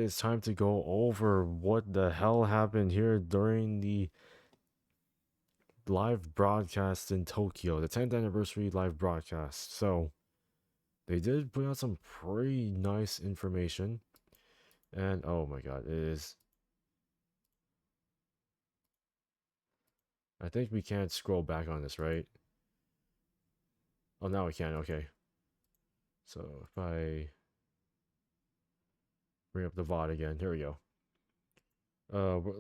is time to go over what the hell happened here during the live broadcast in Tokyo, the 10th anniversary live broadcast. So, they did put out some pretty nice information. And oh my god, it is. I think we can't scroll back on this, right? Oh, now we can, okay. So, if I bring up the VOD again, here we go.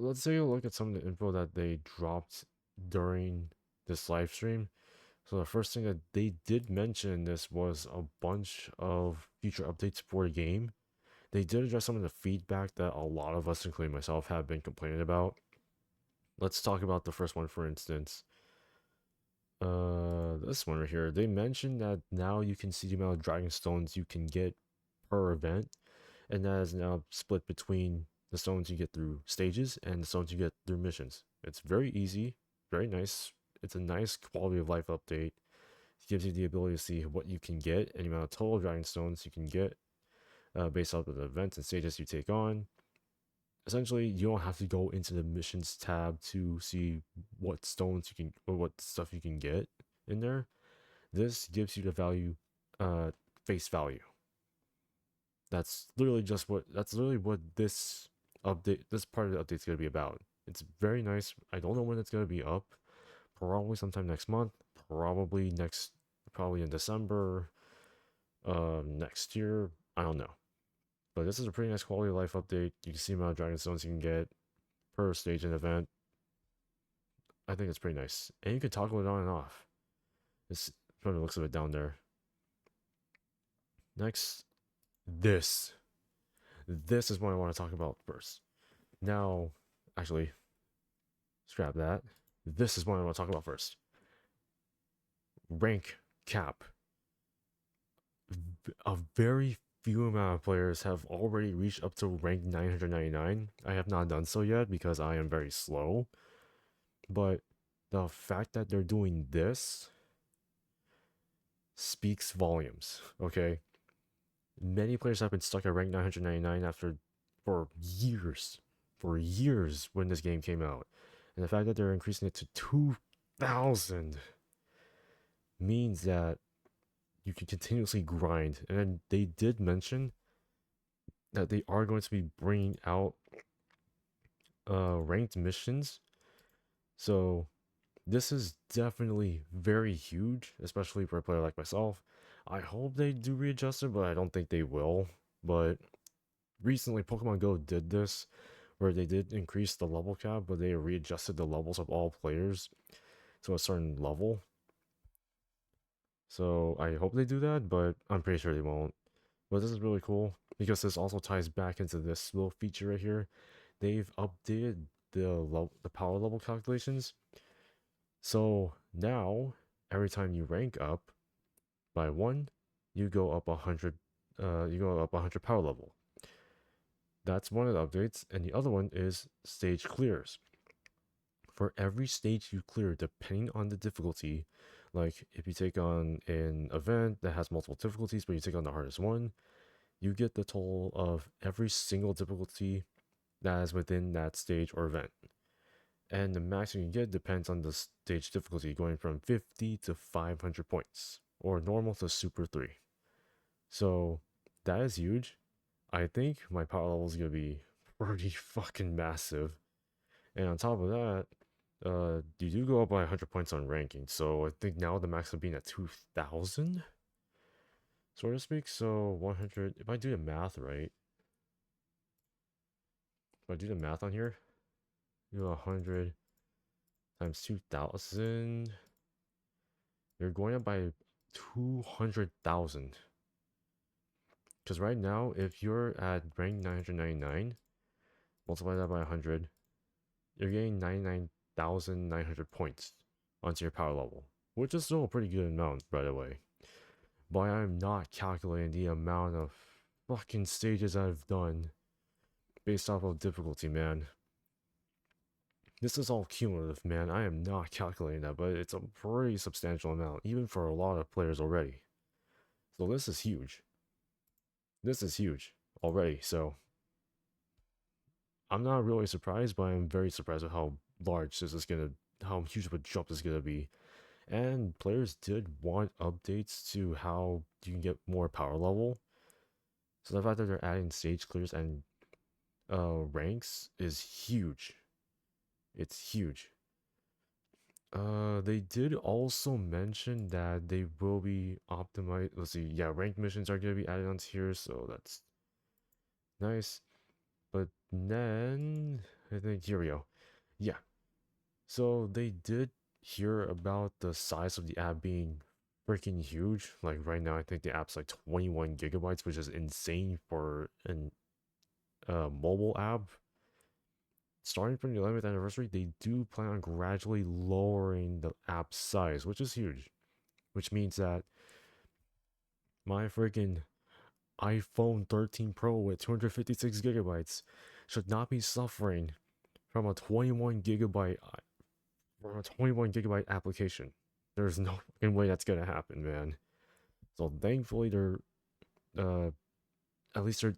Let's take a look at some of the info that they dropped during this live stream. So the first thing that they did mention in this was a bunch of future updates for the game. They did address some of the feedback that a lot of us, including myself, have been complaining about. Let's talk about the first one, for instance. This one right here. They mentioned that now you can see the amount of dragon stones you can get per event, and that is now split between the stones you get through stages and the stones you get through missions. It's very easy, very nice. It's a nice quality of life update. It gives you the ability to see what you can get and the amount of total dragon stones you can get based off of the events and stages you take on. Essentially, you don't have to go into the missions tab to see what stones you can or what stuff you can get in there. This gives you the value, face value. That's literally what this update, this part of the update is going to be about. It's very nice. I don't know when it's going to be up. Probably sometime next month. Probably in December. Next year. I don't know. But this is a pretty nice quality of life update. You can see the amount of dragon stones you can get per stage and event. I think it's pretty nice. And you can toggle it on and off. It's from the looks of it down there. Next, this. This is what I want to talk about first. Now, actually, scrap that. This is what I want to talk about first. Rank cap. A very few amount of players have already reached up to rank 999. I have not done so yet because I am very slow. But the fact that they're doing this speaks volumes, okay? Many players have been stuck at rank 999 for years when this game came out. And the fact that they're increasing it to 2,000 means that you can continuously grind. And then they did mention that they are going to be bringing out ranked missions. So this is definitely very huge, especially for a player like myself. I hope they do readjust it, but I don't think they will. But recently Pokemon Go did this, where they did increase the level cap, but they readjusted the levels of all players to a certain level. So I hope they do that, but I'm pretty sure they won't. But this is really cool because this also ties back into this little feature right here. They've updated the power level calculations. So now every time you rank up by 1, you go up 100. You go up 100 power level. That's one of the updates, and the other one is stage clears. For every stage you clear, depending on the difficulty, like if you take on an event that has multiple difficulties, but you take on the hardest one, you get the total of every single difficulty that is within that stage or event. And the max you can get depends on the stage difficulty, going from 50 to 500 points, or normal to super 3. So that is huge. I think my power level is going to be pretty fucking massive. And on top of that, you do go up by 100 points on ranking. So I think now the max will be at 2,000, so to speak. So 100, if I do the math right, if I do the math on here, you know, 100 times 2,000, you're going up by 200,000. Because right now, if you're at rank 999, multiply that by 100, you're getting 99,900 points onto your power level, which is still a pretty good amount, by the way. But I'm not calculating the amount of fucking stages I've done based off of difficulty, man. This is all cumulative, man. I am not calculating that, but it's a pretty substantial amount, even for a lot of players already. So this is huge. This is huge already, so I'm not really surprised, but I'm very surprised with how large this is gonna, how huge of a jump this is gonna be. And players did want updates to how you can get more power level. So the fact that they're adding stage clears and ranks is huge. It's huge. They did also mention that they will be optimized. Let's see, yeah, ranked missions are gonna be added onto here, so that's nice. But then I think here we go. Yeah, so they did hear about the size of the app being freaking huge. Like right now, I think the app's like 21 gigabytes, which is insane for an mobile app. Starting from the 11th anniversary, they do plan on gradually lowering the app size, which is huge. Which means that my freaking iPhone 13 Pro with 256 gigabytes should not be suffering from a 21 gigabyte application. There's no fucking way that's gonna happen, man. So thankfully uh at least they're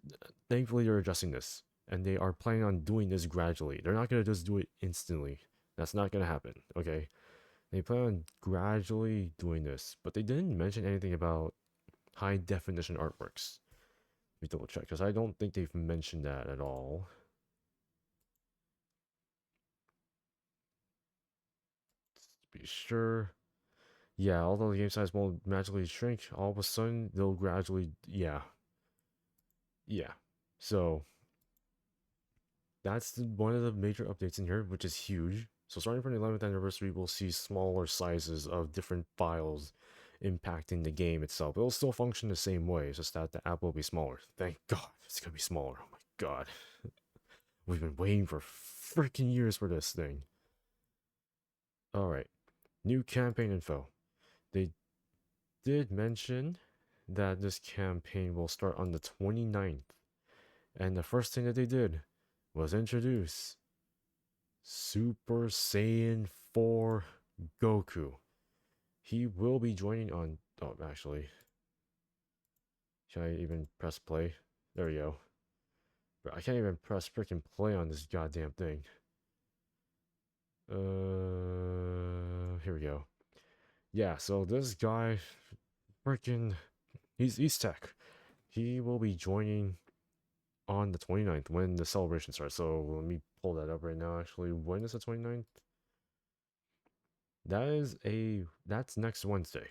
thankfully they're adjusting this, and they are planning on doing this gradually. They're not gonna just do it instantly. That's not gonna happen. Okay, they plan on gradually doing this, but they didn't mention anything about high definition artworks. Let me double check because I don't think they've mentioned that at all. To be sure. Yeah, although the game size won't magically shrink, all of a sudden they'll gradually, yeah. So that's one of the major updates in here, which is huge. So starting from the 11th anniversary, we'll see smaller sizes of different files impacting the game itself. It'll still function the same way, it's just that the app will be smaller. Thank God, it's gonna be smaller. Oh my God, we've been waiting for freaking years for this thing. All right, new campaign info. They did mention that this campaign will start on the 29th, and the first thing that they did was introduce Super Saiyan 4 Goku. He will be joining on. Oh, actually. Can I even press play? There we go. Bro, I can't even press freaking play on this goddamn thing. Here we go. Yeah, so this guy, freaking, he's tech. He will be joining on the 29th when the celebration starts. So let me pull that up right now. Actually, when is the 29th? That's next Wednesday.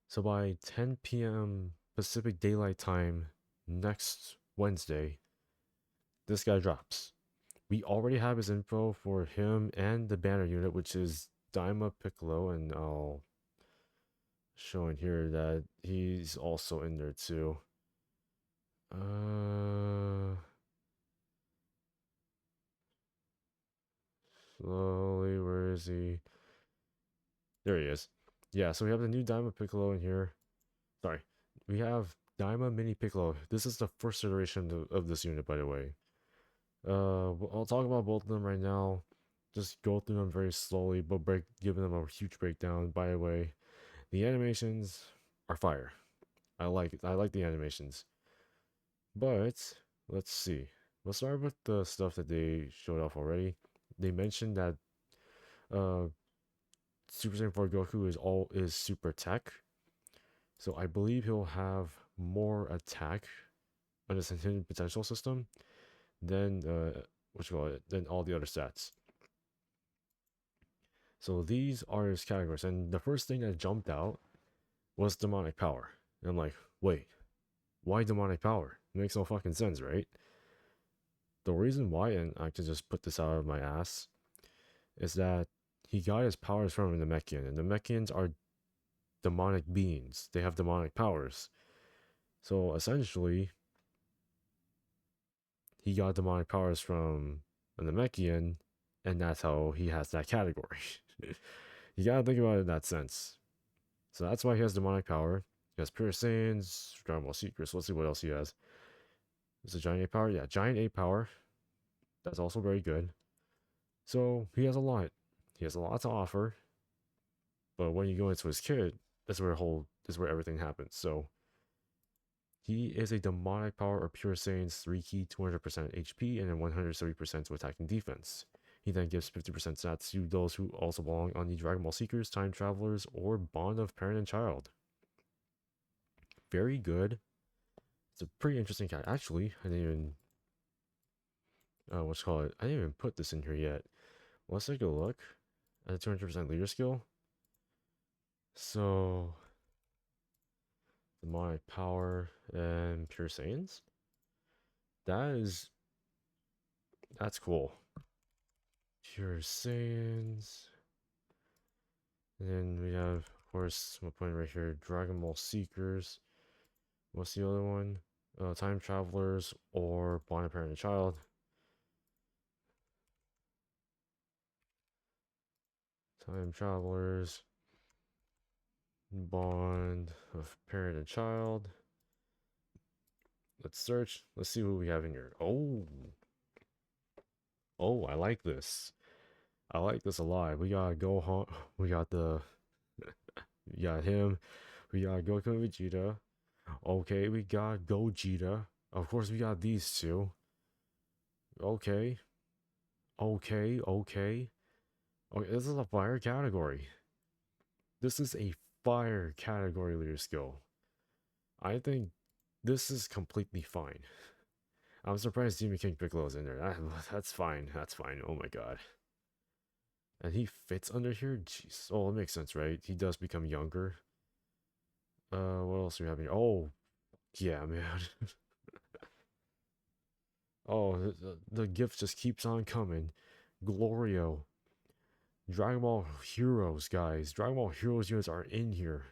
So by 10 p.m. Pacific Daylight Time next Wednesday, this guy drops. We already have his info for him and the banner unit, which is Daima Piccolo, and I'll show in here that he's also in there too. Slowly, where is he? There he is. Yeah, so we have the new Daima Piccolo in here. Sorry, we have Daima Mini Piccolo. This is the first iteration of this unit, by the way. I'll talk about both of them right now. Just go through them very slowly, but giving them a huge breakdown. By the way, the animations are fire. I like it. I like the animations. But let's see. We'll start with the stuff that they showed off already. They mentioned that uh Super Saiyan 4 Goku is super tech. So I believe he'll have more attack on his intended potential system than than all the other stats. So these are his categories, and the first thing that jumped out was demonic power. And I'm like, wait, why demonic power? It makes no fucking sense, right? The reason why, and I can just put this out of my ass, is that he got his powers from the Namekian, and the Namekians are demonic beings. They have demonic powers. So essentially, he got demonic powers from the Namekian, and that's how he has that category. You gotta think about it in that sense. So that's why he has demonic power. He has Pure Saiyans, Dragon Ball Secrets. Let's see what else he has. Is it Giant 8 power? Yeah, Giant 8 power. That's also very good. So he has a lot. He has a lot to offer. But when you go into his kit, that's where everything happens. So He is a demonic power or pure Saiyan's 3 key, 200% HP, and then 170% to attack and defense. He then gives 50% stats to those who also belong on the Dragon Ball Seekers, Time Travelers, or Bond of Parent and Child. Very good. It's a pretty interesting cat. Actually, I didn't even what's called it? I didn't even put this in here yet. Let's take a look at the 200% leader skill. So, demonic power and pure Saiyans. That's cool. Pure Saiyans. And then we have, of course, I'm putting right here, Dragon Ball Seekers. What's the other one? Time Travelers or Bond of Parent and Child. Time Travelers. Bond of Parent and Child. Let's search. Let's see who we have in here. Oh, I like this. I like this a lot. We got Gohan. We got we got him. We got Goku and Vegeta. Okay, we got Gogeta. Of course, we got these two. Okay. Okay. This is a fire category. This is a fire category leader skill. I think this is completely fine. I'm surprised Demon King Piccolo's in there. That's fine. That's fine. Oh my god. And he fits under here? Jeez. Oh, it makes sense, right? He does become younger. What else do we have here? Oh, yeah, man. Oh, the gift just keeps on coming. Glorio. Dragon Ball Heroes, guys. Dragon Ball Heroes units are in here.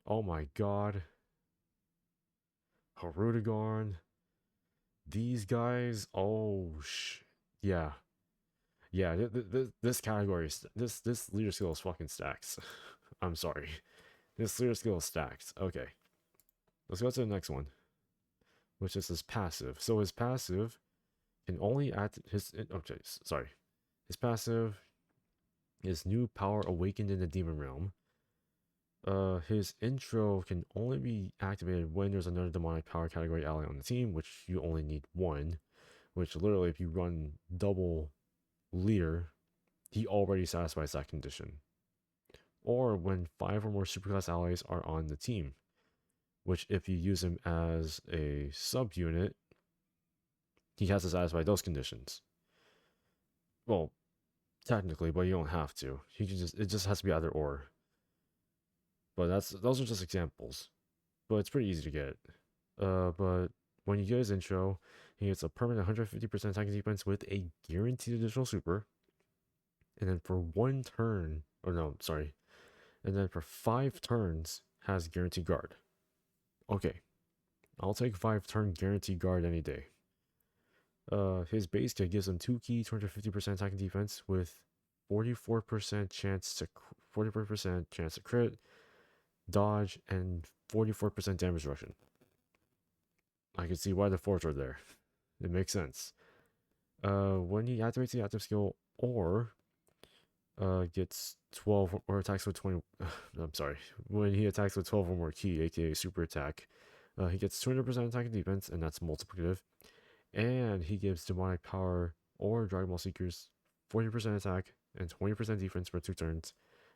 Oh my god. Harudagon. These guys. Oh, yeah. Yeah, this category, this leader skill is fucking stacks. I'm sorry. This leader skill is stacks. Okay. Let's go to the next one, which is his passive. So his passive can only act his... Okay, sorry. His passive is new power awakened in the demon realm. His intro can only be activated when there's another demonic power category ally on the team, which you only need one. Which literally, if you run double leader, he already satisfies that condition. Or when 5 or more superclass allies are on the team, which if you use him as a subunit, he has to satisfy those conditions. Well, technically, but you don't have to. He can it just has to be either or. But those are just examples. But it's pretty easy to get. But when you get his intro, he gets a permanent 150% attacking defense with a guaranteed additional super. And then for 1 turn, or no, sorry. And then for 5 turns, has guaranteed guard. Okay. I'll take 5 turn guaranteed guard any day. His base kit gives him 2 key, 250% attacking defense with 44% chance to crit, dodge, and 44% damage reduction. I can see why the 4s are there. It makes sense. When he activates the active skill or gets 12 or attacks with 20. I'm sorry. When he attacks with 12 or more key, aka super attack, he gets 200% attack and defense, and that's multiplicative. And he gives demonic power or Dragon Ball Seekers 40% attack and 20% defense for 2 turns,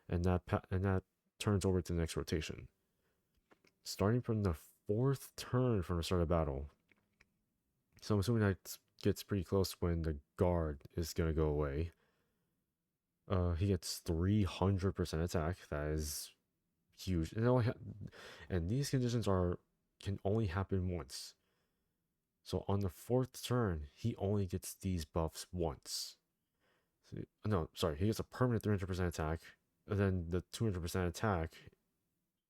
and that turns over to the next rotation. Starting from the 4th turn from the start of battle. So I'm assuming that gets pretty close when the guard is gonna go away. He gets 300% attack. That is huge. And these conditions can only happen once. So on the 4th turn, he only gets these buffs once. So, no, sorry, he gets a permanent 300% attack, and then the 200% attack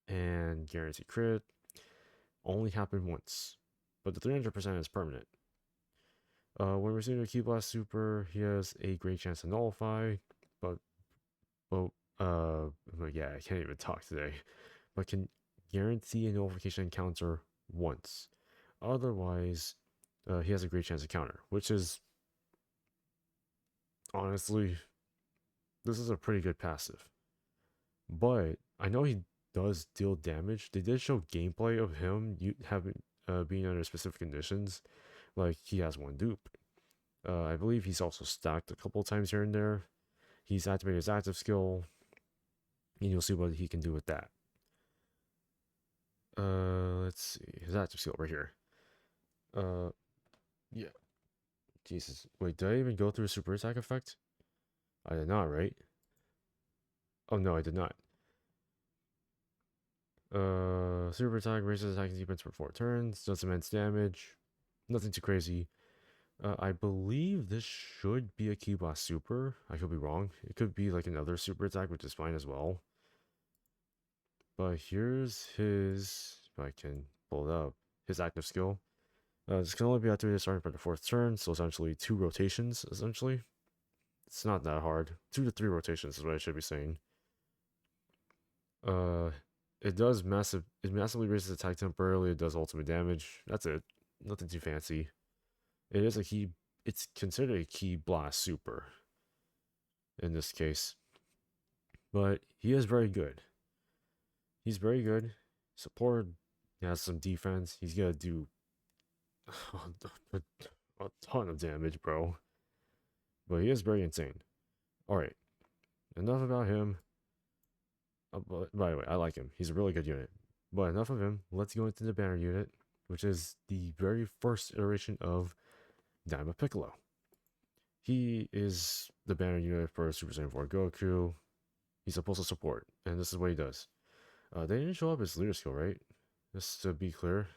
and guaranteed crit only happen once. But the 300% is permanent. When receiving a Ki Blast Super, he has a great chance to nullify, but yeah, I can't even talk today. But can guarantee a nullification encounter once. Otherwise, he has a great chance to counter, which is honestly, this is a pretty good passive. But I know he does deal damage. They did show gameplay of him having being under specific conditions, like he has one dupe. I believe he's also stacked a couple times here and there. He's activated his active skill, and you'll see what he can do with that. Let's see his active skill right here. Yeah. Jesus, wait, did I even go through a super attack effect? I did not, right? Oh no, I did not. Super attack raises attacking defense for 4 turns, does immense damage. Nothing too crazy. I believe this should be a Ki Blast super. I could be wrong. It could be like another super attack, which is fine as well. But here's his, if I can pull it up, his active skill. This can only be activated starting from the 4th turn, so essentially 2 rotations, essentially. It's not that hard. 2 to 3 rotations is what I should be saying. It massively raises attack temporarily, it does ultimate damage. That's it. Nothing too fancy. It is a key, it's considered a Ki Blast super in this case. But he is very good. He's very good. Support, he has some defense. He's gonna do a ton of damage, bro. But he is very insane. Alright. Enough about him. By the way, I like him. He's a really good unit. But enough of him. Let's go into the banner unit, which is the very first iteration of DAIMA Piccolo. He is the banner unit for Super Saiyan 4 Goku. He's supposed to support, and this is what he does. They didn't show up his leader skill, right? Just to be clear.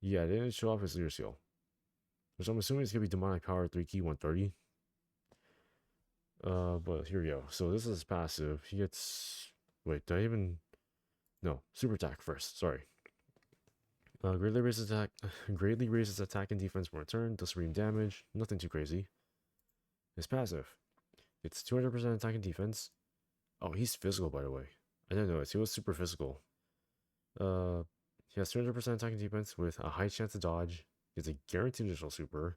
Yeah, they didn't show up his leader skill. Which I'm assuming it's gonna be Demonic Power 3 Ki 130. But here we go. So this is passive. He gets... Wait, did I even... No, super attack first. Sorry. Greatly raises attack and defense for a turn. Does ream damage. Nothing too crazy. His passive. It's 200% attack and defense. Oh, he's physical, by the way. I didn't know it. He was super physical. He has 200% attack and defense with a high chance to dodge. He has a guaranteed additional super.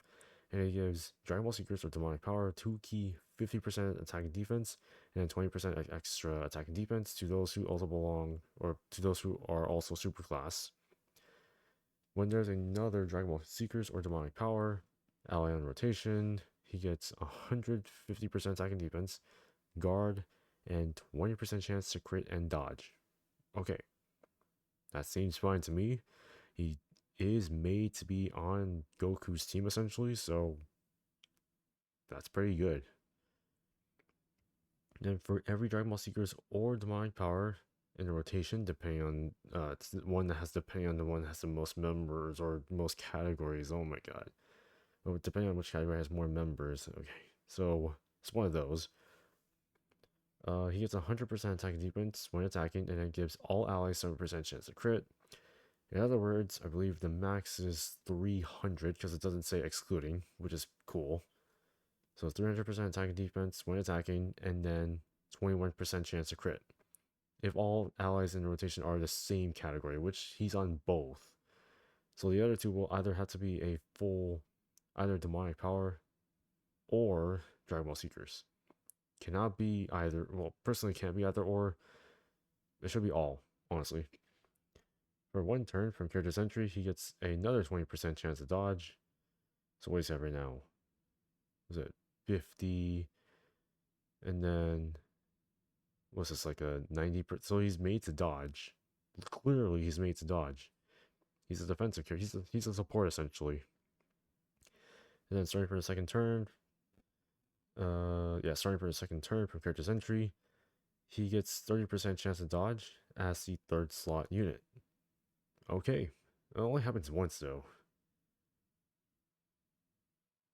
And he gives Dragon Ball Secrets or Demonic Power 2 Ki 50% attack and defense, and 20% extra attack and defense to those who also belong, or to those who are also superclass. When there's another Dragon Ball Seekers or Demonic Power ally on rotation, he gets 150% attack and defense, guard, and 20% chance to crit and dodge. Okay. That seems fine to me. He is made to be on Goku's team essentially, so that's pretty good. And for every Dragon Ball Seekers or Demonic Power in a rotation, depending on it's the one that has the most members or most categories. Oh my god. But depending on which category has more members. Okay. So it's one of those. He gets 100% attack and defense when attacking, and it gives all allies 7% chance to crit. In other words, I believe the max is 300 because it doesn't say excluding, which is cool. So 300% attack and defense when attacking, and then 21% chance to crit. If all allies in rotation are the same category, which he's on both. So the other two will either have to be a full, either Demonic Power or Dragon Ball Seekers. Cannot be either, well, personally can't be either or. It should be all, honestly. For 1 turn from character's entry, he gets another 20% chance to dodge. So what is that right now? Was it 50? And then, what's this, like a 90%? So he's made to dodge. Clearly, he's made to dodge. He's a defensive character. He's a support, essentially. And then starting for the second turn, starting for the second turn from character's entry, he gets 30% chance to dodge as the 3rd slot unit. Okay. It only happens once, though.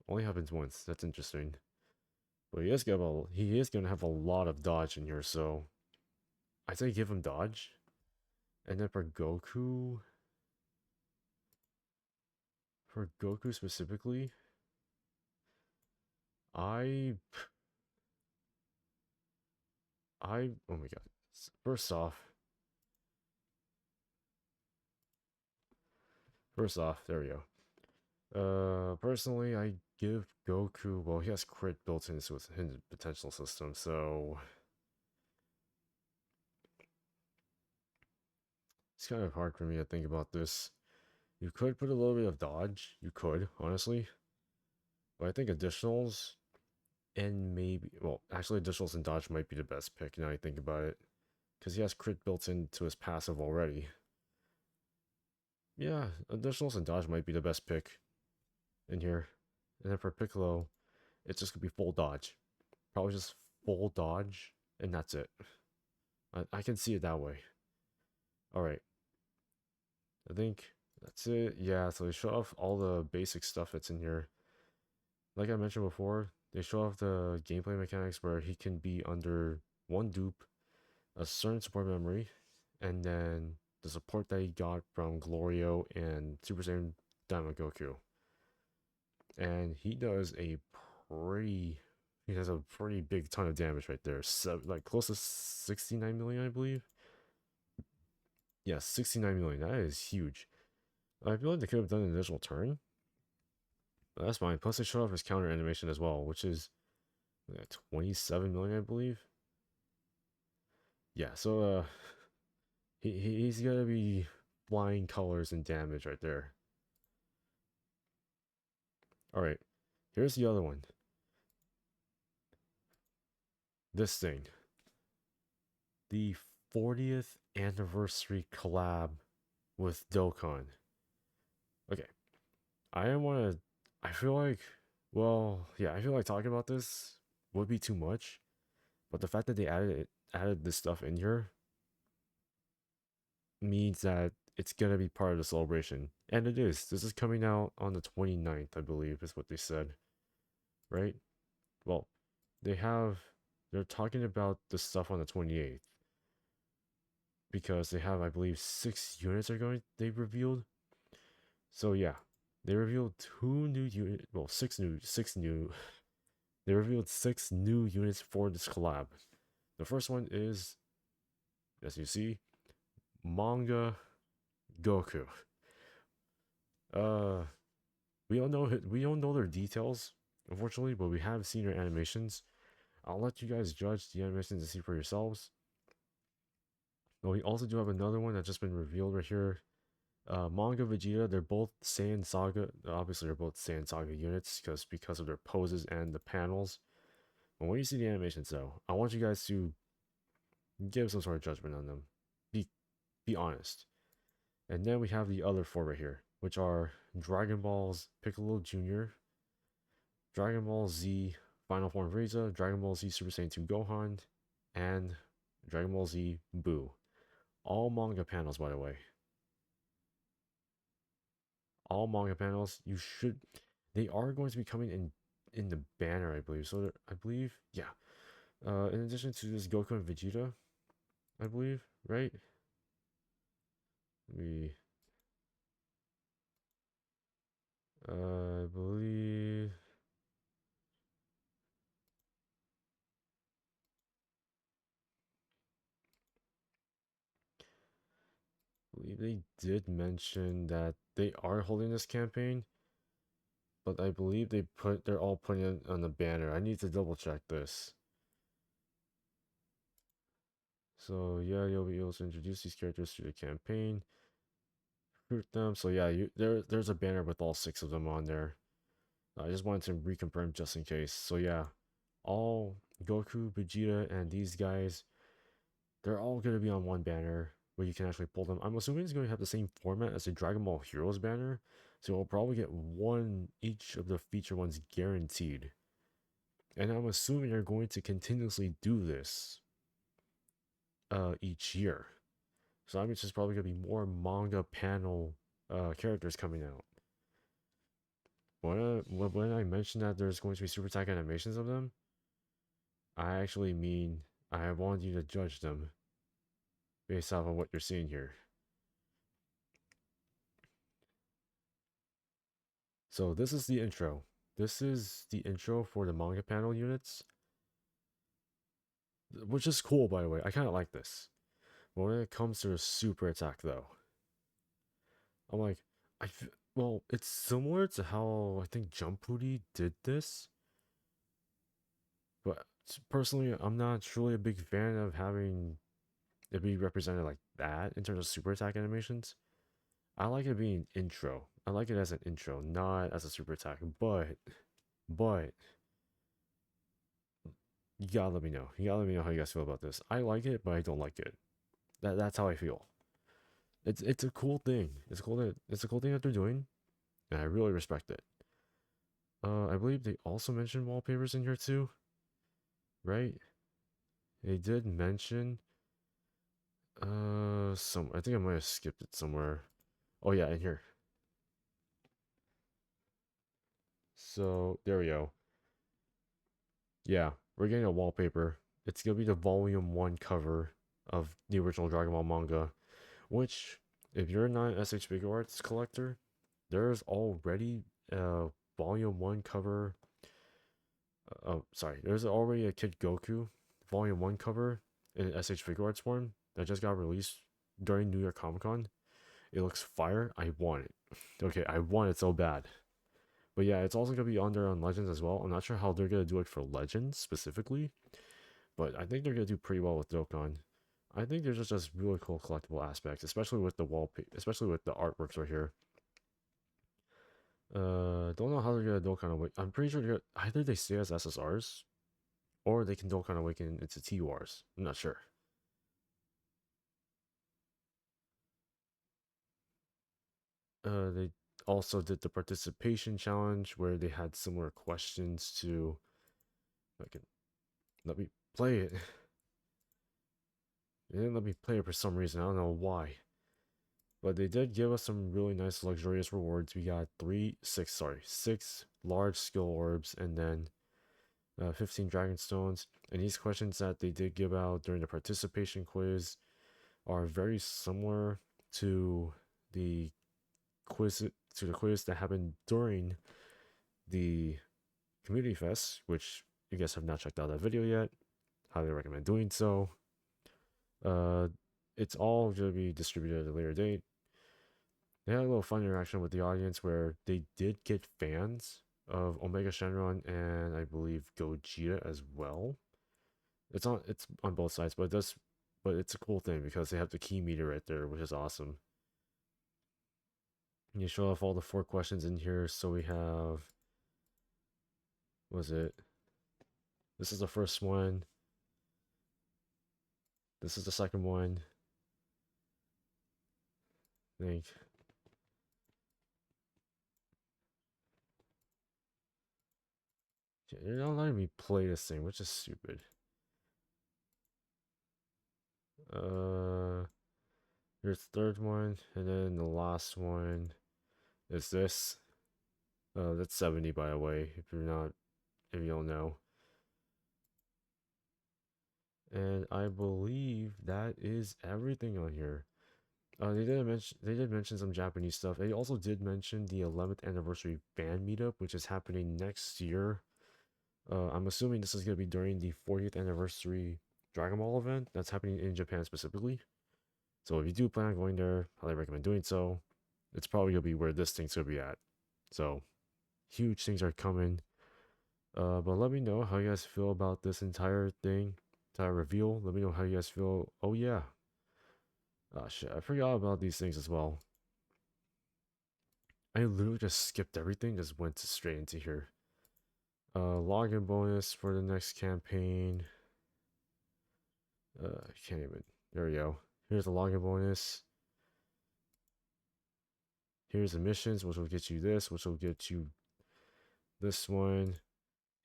Only happens once. That's interesting. But he is gonna have a lot of dodge in here, so I'd say give him dodge. And then for Goku specifically, oh my god. First off, there we go. Personally, I give Goku, well, he has crit built into his potential system, so it's kind of hard for me to think about this. You could put a little bit of dodge. You could, honestly. But I think additionals and maybe, well, actually additionals and dodge might be the best pick now I think about it. Because he has crit built into his passive already. Yeah, additionals and dodge might be the best pick in here. And then for Piccolo, it's just gonna be full dodge. Probably just full dodge, and that's it. I can see it that way. Alright. I think that's it. Yeah, so they show off all the basic stuff that's in here. Like I mentioned before, they show off the gameplay mechanics where he can be under one dupe, a certain support memory, and then the support that he got from Glorio and Super Saiyan DAIMA GOKU. And he does a pretty... He has a pretty big ton of damage right there. So, like close to 69 million, I believe. Yeah, 69 million. That is huge. I feel like they could have done an additional turn. But that's fine. Plus, they showed off his counter animation as well, which is 27 million, I believe. Yeah, so he's gonna be flying colors and damage right there. Alright, here's the other one. This thing. The 40th anniversary collab with Dokkan. Okay. I feel like, well, yeah, I feel like talking about this would be too much. But the fact that they added this stuff in here means that it's gonna be part of the celebration. And it is. This is coming out on the 29th, I believe, is what they said. Right? Well, they're talking about the stuff on the 28th. Because they have, I believe, 6 units they've revealed. So yeah, they revealed 2 new units, well, 6 new, they revealed 6 new units for this collab. The first one is, as you see, Manga Goku. We don't know their details, unfortunately, but we have seen their animations. I'll let you guys judge the animations and see for yourselves. But we also do have another one that's just been revealed right here. Manga Vegeta, they're both Saiyan Saga. Obviously, they're both Saiyan Saga units because of their poses and the panels. But when you see the animations, though, I want you guys to give some sort of judgment on them. Be honest. And then we have the other 4 right here, which are Dragon Ball's Piccolo Jr., Dragon Ball Z Final Form Frieza, Dragon Ball Z Super Saiyan 2 Gohan, and Dragon Ball Z Buu. All manga panels, by the way. All manga panels. They are going to be coming in the banner, I believe. So I believe, yeah. In addition to this Goku and Vegeta, I believe, right? I believe they did mention that they are holding this campaign, but I believe they're all putting it on the banner. I need to double check this. So yeah, you'll be able to introduce these characters to the campaign, recruit them. So yeah, there's a banner with all 6 of them on there. I just wanted to reconfirm just in case. So yeah, all Goku, Vegeta, and these guys, they're all going to be on one banner where you can actually pull them. I'm assuming it's going to have the same format as the Dragon Ball Heroes banner. So we'll probably get each of the feature ones guaranteed. And I'm assuming they're going to continuously do this each year. So I'm just probably going to be more manga panel characters coming out. When I mentioned that there's going to be super attack animations of them, I actually mean I want you to judge them based off of what you're seeing here. So this is the intro. This is the intro for the manga panel units, which is cool, by the way. I kind of like this. But when it comes to super attack, though, I'm like, well, it's similar to how I think Jumpudi did this. But personally, I'm not truly a big fan of having it be represented like that in terms of super attack animations. I like it being intro. I like it as an intro, not as a super attack. But you gotta let me know. You gotta let me know how you guys feel about this. I like it, but I don't like it. That's how I feel. It's a cool thing. It's a cool thing that they're doing, and I really respect it. I believe they also mentioned wallpapers in here too, right? They did mention some. I think I might have skipped it somewhere. Oh yeah, in here. So there we go. Yeah, we're getting a wallpaper. It's gonna be the volume 1 cover of the original Dragon Ball manga, which, if you're not an SH Figure Arts collector, there's already a volume 1 cover. Oh, sorry, there's already a Kid Goku volume 1 cover in SH Figure Arts form that just got released during New York Comic Con. It looks fire. I want it. Okay, I want it so bad. But yeah, it's also gonna be on there on Legends as well. I'm not sure how they're gonna do it for Legends specifically, but I think they're gonna do pretty well with Dokkan. I think there's just really cool collectible aspects, especially with the wallpaper, especially with the artworks right here. Don't know how they're gonna Dokkan Awaken. I'm pretty sure either they stay as SSRs or they can Dokkan Awaken into TURs. I'm not sure. They also did the participation challenge where they had similar questions to. I can let me play it. They didn't let me play it for some reason. I don't know why. But they did give us some really nice luxurious rewards. We got six large skill orbs and then 15 dragon stones. And these questions that they did give out during the participation quiz are very similar to the quiz that happened during the community fest, which you guys have not checked out that video yet. Highly recommend doing so. It's all going to be distributed at a later date. They had a little fun interaction with the audience where they did get fans of Omega Shenron and I believe Gogeta as well. It's on both sides, but it's a cool thing because they have the key meter right there, which is awesome. And you show off all the 4 questions in here, so we have, what was it? This is the first one. This is the second one. I think. You're not letting me play this thing, which is stupid. Here's the third one, and then the last one is this. That's 70 by the way, if you don't know. And I believe that is everything on here. They did mention some Japanese stuff. They also did mention the 11th anniversary fan meetup, which is happening next year. I'm assuming this is gonna be during the 40th anniversary Dragon Ball event that's happening in Japan specifically. So if you do plan on going there, highly recommend doing so. It's probably gonna be where this thing's gonna be at. So huge things are coming. But let me know how you guys feel about this entire thing, entire reveal. Let me know how you guys feel. Oh yeah. Oh shit, I forgot about these things as well. I literally just skipped everything, just went straight into here. Login bonus for the next campaign. I can't even. There we go. Here's the login bonus. Here's the missions, which will get you this, which will get you this one.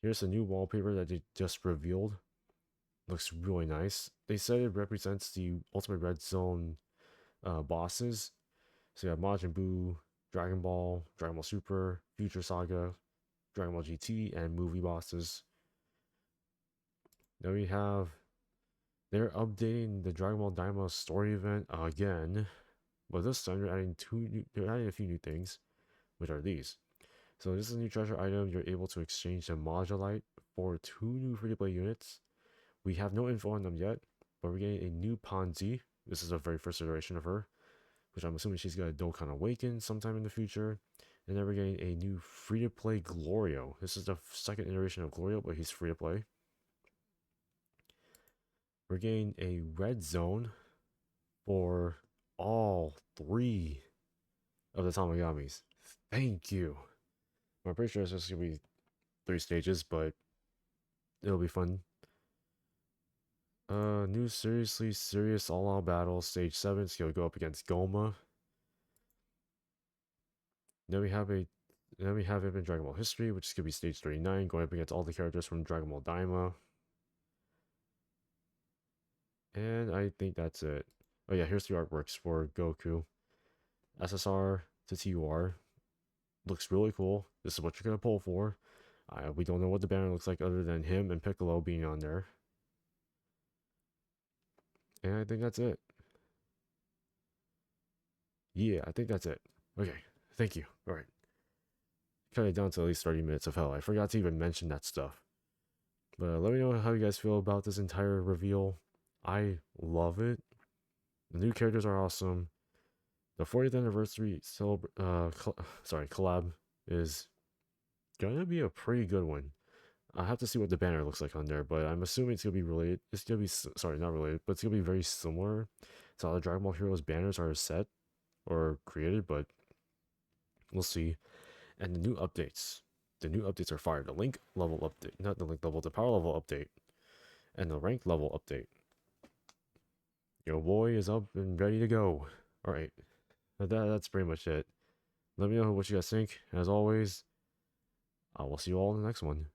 Here's a new wallpaper that they just revealed. Looks really nice. They said it represents the Ultimate Red Zone bosses. So you have Majin Buu, Dragon Ball Super, Future Saga, Dragon Ball GT, and movie bosses. Then we have, they're updating the Dragon Ball Daima story event again, but this time they're adding a few new things, which are these. So this is a new treasure item. You're able to exchange the Modulite for 2 new free-to-play units. We have no info on them yet, but we're getting a new Ponzi. This is the very first iteration of her, which I'm assuming she's got a Dokkan Awaken sometime in the future. And then we're getting a new free-to-play Glorio. This is the second iteration of Glorio, but he's free-to-play. We're getting a Red Zone for all 3 of the Tamagamis. Thank you. I'm pretty sure it's just gonna be 3 stages, but it'll be fun. New seriously serious all-out battle, stage 7. It's gonna go up against Goma. Then we have it in Dragon Ball History, which is gonna be stage 39, going up against all the characters from Dragon Ball Daima. And I think that's it. Oh yeah, here's the artworks for Goku. SSR to TUR. Looks really cool. This is what you're gonna pull for. We don't know what the banner looks like other than him and Piccolo being on there. And I think that's it. Yeah, I think that's it. Okay, thank you. Alright. Cut it down to at least 30 minutes of hell. I forgot to even mention that stuff. But let me know how you guys feel about this entire reveal. I love it. The new characters are awesome. The 40th anniversary collab is gonna be a pretty good one. I have to see what the banner looks like on there, but I'm assuming it's gonna be related. It's gonna be not related, but it's gonna be very similar to how the Dragon Ball Heroes banners are set or created, but we'll see. And the new updates. The new updates are fire. The link level update, not the link level, the power level update, and the rank level update. Your boy is up and ready to go. Alright, that's pretty much it. Let me know what you guys think. As always, I will see you all in the next one.